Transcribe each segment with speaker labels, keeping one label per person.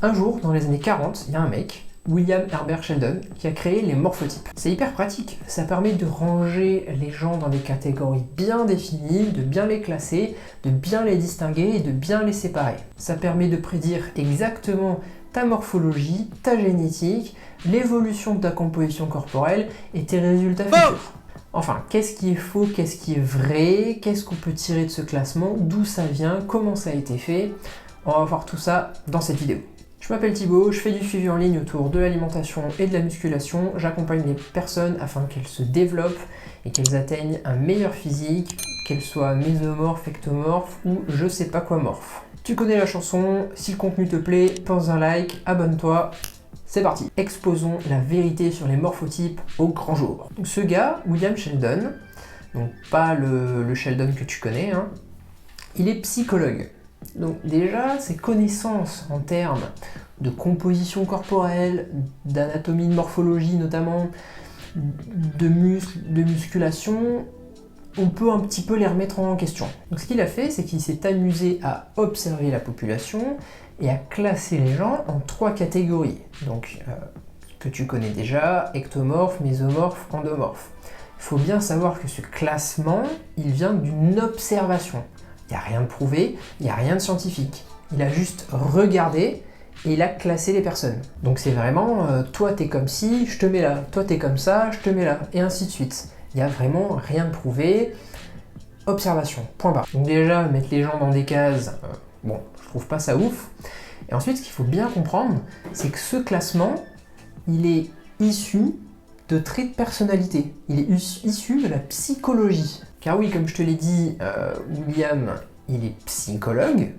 Speaker 1: Un jour, dans les années 40, il y a un mec, William Herbert Sheldon, qui a créé les morphotypes. C'est hyper pratique, ça permet de ranger les gens dans des catégories bien définies, de bien les classer, de bien les distinguer et de bien les séparer. Ça permet de prédire exactement ta morphologie, ta génétique, l'évolution de ta composition corporelle et tes résultats futurs. Enfin, qu'est-ce qui est faux, qu'est-ce qui est vrai, qu'est-ce qu'on peut tirer de ce classement, d'où ça vient, comment ça a été fait. On va voir tout ça dans cette vidéo. Je m'appelle Thibaut, je fais du suivi en ligne autour de l'alimentation et de la musculation. J'accompagne les personnes afin qu'elles se développent et qu'elles atteignent un meilleur physique, qu'elles soient mésomorphes, ectomorphes ou je sais pas quoi morphes. Tu connais la chanson, si le contenu te plaît, pense un like, abonne-toi. C'est parti. Exposons la vérité sur les morphotypes au grand jour. Donc, ce gars, William Sheldon, donc pas le Sheldon que tu connais, hein, il est psychologue. Donc déjà, ses connaissances en termes de composition corporelle, d'anatomie, de morphologie notamment, de muscles, de musculation, on peut un petit peu les remettre en question. Donc ce qu'il a fait, c'est qu'il s'est amusé à observer la population et à classer les gens en 3 catégories. Donc que tu connais déjà, ectomorphe, mésomorphe, endomorphe. Il faut bien savoir que ce classement, il vient d'une observation. Il n'y a rien de prouvé, il n'y a rien de scientifique. Il a juste regardé et il a classé les personnes. Donc c'est vraiment, toi t'es comme ci, je te mets là, toi t'es comme ça, je te mets là, et ainsi de suite. Il n'y a vraiment rien de prouvé. Observation, point barre. Donc déjà, mettre les gens dans des cases, bon, je trouve pas ça ouf. Et ensuite, ce qu'il faut bien comprendre, c'est que ce classement, il est issu de traits de personnalité. Il est issu de la psychologie. Car oui, comme je te l'ai dit, William, il est psychologue,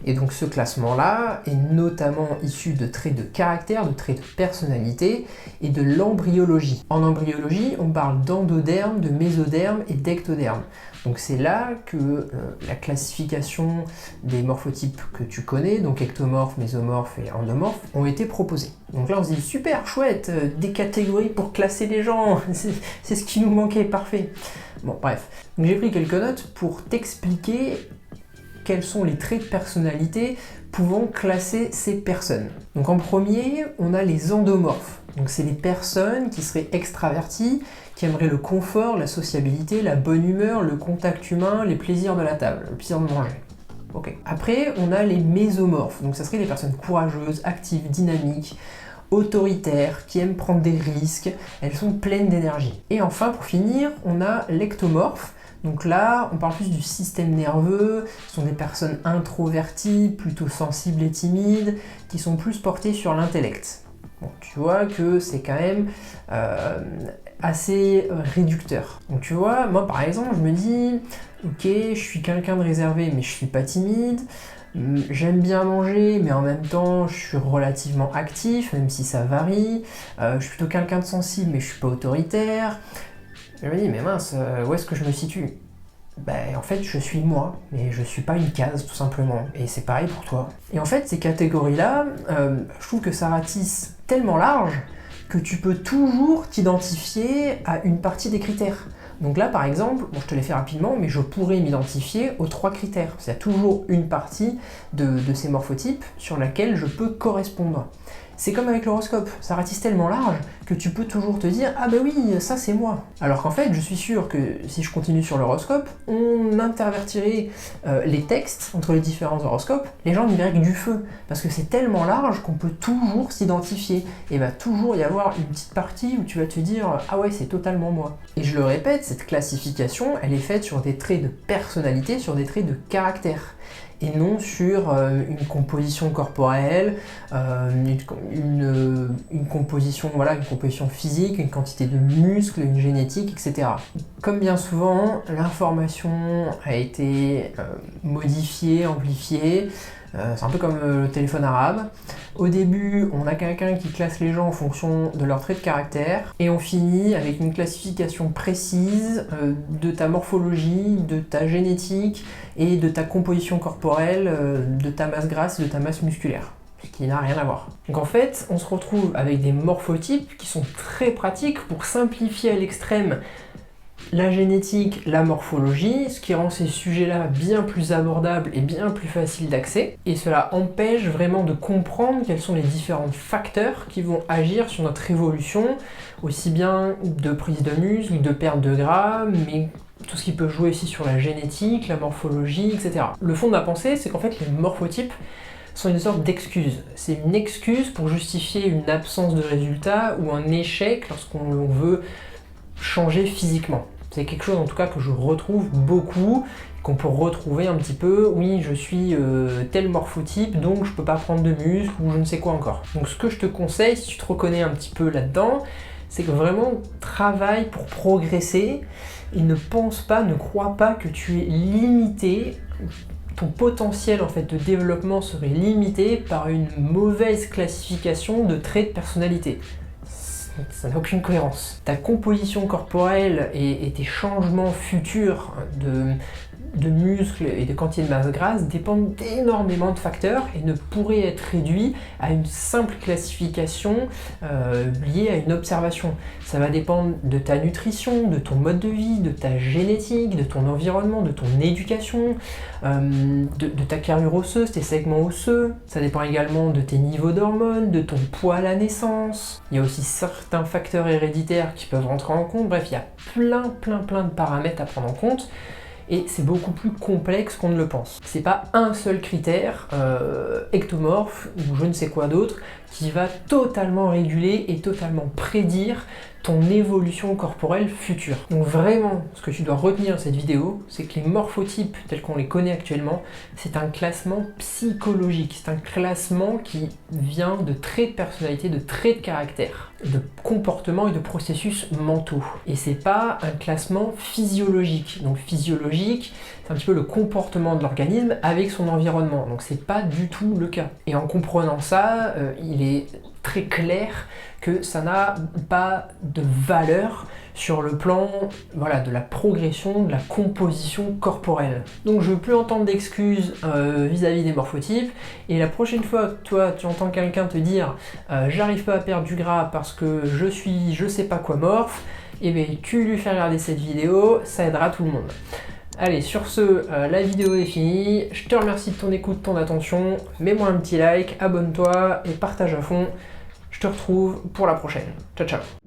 Speaker 1: et donc ce classement-là est notamment issu de traits de caractère, de traits de personnalité et de l'embryologie. En embryologie, on parle d'endoderme, de mésoderme et d'ectoderme. Donc c'est là que la classification des morphotypes que tu connais, donc ectomorphes, mésomorphes et endomorphes, ont été proposés. Donc là on se dit super chouette, des catégories pour classer les gens, c'est ce qui nous manquait, parfait. Bon bref, donc j'ai pris quelques notes pour t'expliquer quels sont les traits de personnalité pouvant classer ces personnes. Donc en premier, on a les endomorphes. Donc c'est les personnes qui seraient extraverties, qui aimeraient le confort, la sociabilité, la bonne humeur, le contact humain, les plaisirs de la table, le plaisir de manger. Ok. Après, on a les mésomorphes. Donc ça serait des personnes courageuses, actives, dynamiques, autoritaires, qui aiment prendre des risques, elles sont pleines d'énergie. Et enfin, pour finir, on a l'ectomorphe. Donc là, on parle plus du système nerveux, ce sont des personnes introverties, plutôt sensibles et timides, qui sont plus portées sur l'intellect. Bon, tu vois que c'est quand même assez réducteur. Donc tu vois, moi par exemple, je me dis, ok, je suis quelqu'un de réservé, mais je suis pas timide, j'aime bien manger, mais en même temps, je suis relativement actif, même si ça varie, je suis plutôt quelqu'un de sensible, mais je suis pas autoritaire. Je me dis, mais mince, où est-ce que je me situe? Ben, en fait, je suis moi, mais je suis pas une case, tout simplement. Et c'est pareil pour toi. Et en fait, ces catégories-là, je trouve que ça ratisse tellement large que tu peux toujours t'identifier à une partie des critères. Donc là, par exemple, bon, je te l'ai fait rapidement, mais je pourrais m'identifier aux 3 critères. Il y a toujours une partie de ces morphotypes sur laquelle je peux correspondre. C'est comme avec l'horoscope, ça ratisse tellement large que tu peux toujours te dire « Ah bah oui, ça c'est moi ». Alors qu'en fait, je suis sûr que si je continue sur l'horoscope, on intervertirait les textes entre les différents horoscopes, les gens n'y verraient que du feu, parce que c'est tellement large qu'on peut toujours s'identifier. Et il va toujours y avoir une petite partie où tu vas te dire « Ah ouais, c'est totalement moi ». Et je le répète, cette classification, elle est faite sur des traits de personnalité, sur des traits de caractère. Et non sur une composition corporelle, une composition, voilà, une composition physique, une quantité de muscles, une génétique, etc. Comme bien souvent, l'information a été modifiée, amplifiée. C'est un peu comme le téléphone arabe. Au début, on a quelqu'un qui classe les gens en fonction de leur trait de caractère, et on finit avec une classification précise de ta morphologie, de ta génétique et de ta composition corporelle, de ta masse grasse, de ta masse musculaire. Ce qui n'a rien à voir. Donc en fait, on se retrouve avec des morphotypes qui sont très pratiques pour simplifier à l'extrême la génétique, la morphologie, ce qui rend ces sujets-là bien plus abordables et bien plus faciles d'accès. Et cela empêche vraiment de comprendre quels sont les différents facteurs qui vont agir sur notre évolution, aussi bien de prise de muscle, de perte de gras, mais tout ce qui peut jouer aussi sur la génétique, la morphologie, etc. Le fond de ma pensée, c'est qu'en fait les morphotypes sont une sorte d'excuse. C'est une excuse pour justifier une absence de résultat ou un échec lorsqu'on veut changer physiquement. C'est quelque chose en tout cas que je retrouve beaucoup, qu'on peut retrouver un petit peu, oui je suis tel morphotype donc je peux pas prendre de muscle ou je ne sais quoi encore. Donc ce que je te conseille, si tu te reconnais un petit peu là-dedans, c'est que vraiment travaille pour progresser et ne pense pas, ne crois pas que tu es limité, ton potentiel en fait de développement serait limité par une mauvaise classification de traits de personnalité. Ça n'a aucune cohérence. Ta composition corporelle et tes changements futurs de muscles et de quantité de masse grasse dépendent d'énormément de facteurs et ne pourraient être réduits à une simple classification liée à une observation. Ça va dépendre de ta nutrition, de ton mode de vie, de ta génétique, de ton environnement, de ton éducation, de ta carrure osseuse, tes segments osseux. Ça dépend également de tes niveaux d'hormones, de ton poids à la naissance. Il y a aussi certains facteurs héréditaires qui peuvent rentrer en compte. Bref, il y a plein de paramètres à prendre en compte. Et c'est beaucoup plus complexe qu'on ne le pense. C'est pas un seul critère ectomorphe ou je ne sais quoi d'autre qui va totalement réguler et totalement prédire ton évolution corporelle future. Donc vraiment, ce que tu dois retenir de cette vidéo, c'est que les morphotypes tels qu'on les connaît actuellement, c'est un classement psychologique, c'est un classement qui vient de traits de personnalité, de traits de caractère, de comportement et de processus mentaux. Et c'est pas un classement physiologique. Donc physiologique, c'est un petit peu le comportement de l'organisme avec son environnement. Donc c'est pas du tout le cas. Et en comprenant ça, il est très clair que ça n'a pas de valeur sur le plan voilà, de la progression, de la composition corporelle. Donc je ne veux plus entendre d'excuses vis-à-vis des morphotypes, et la prochaine fois que toi tu entends quelqu'un te dire j'arrive pas à perdre du gras parce que je suis je sais pas quoi morphe, et bien tu lui fais regarder cette vidéo, ça aidera tout le monde. Allez, sur ce, la vidéo est finie, je te remercie de ton écoute, de ton attention, mets-moi un petit like, abonne-toi et partage à fond. Je te retrouve pour la prochaine. Ciao ciao.